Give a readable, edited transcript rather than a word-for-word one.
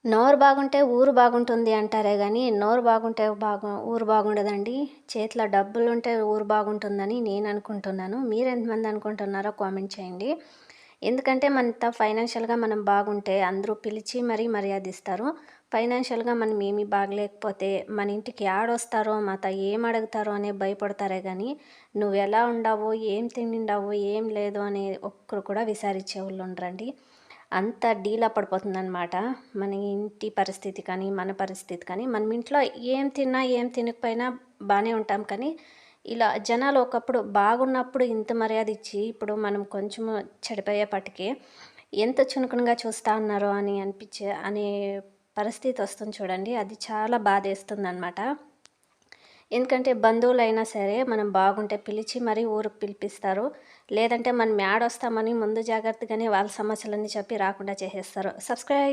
నోరు బాగుంటే ఊరు బాగుంటుంది అంటారే గానీ, నోరు బాగుంటే ఊరు బాగుండదండి. చేతిలో డబ్బులుంటే ఊరు బాగుంటుందని నేననుకుంటున్నాను. మీరెంతమంది అనుకుంటున్నారో కామెంట్ చేయండి. ఎందుకంటే మనత ఫైనాన్షియల్‌గా మనం బాగుంటే అందరూ పిలిచి మరీ మర్యాదిస్తారు. ఫైనాన్షియల్‌గా మనం ఏమీ బాగలేకపోతే మన ఇంటికి యాడొస్తారో, ఏమడుగుతారో అని భయపడతారే గానీ, నువ్వెలా ఉండావో, ఏం తిండిండావో, ఏం లేదు అని ఒక్కరు కూడా విచారించేవాళ్ళుండరండి. అంత డీలా పడిపోతుందనమాట. మన ఇంటి పరిస్థితి కానీ, మన పరిస్థితి కానీ, మనం ఇంట్లో ఏం తిన్నా, ఏం తినకపోయినా బానే ఉంటాం. కానీ, ఇలా జనాలు ఒకప్పుడు బాగున్నప్పుడు ఇంత మర్యాదిచ్చి, ఇప్పుడు మనం కొంచెము చెడిపోయేపటికి ఎంత చులకనగా చూస్తా ఉన్నారో అని అనే పరిస్థితొస్తుంది చూడండి. అది చాలా బాధేస్తుందనమాట. ఎందుకంటే బంధువులైనా సరే మనం బాగుంటే పిలిచి మరీ ఊరికి పిలిపిస్తారు. లేదంటే మనం యాడొస్తామని ముందు జాగ్రత్తగానే వాళ్ళ సమస్యలన్నీ చెప్పి రాకుండా చేసేస్తారు. సబ్స్క్రైబ్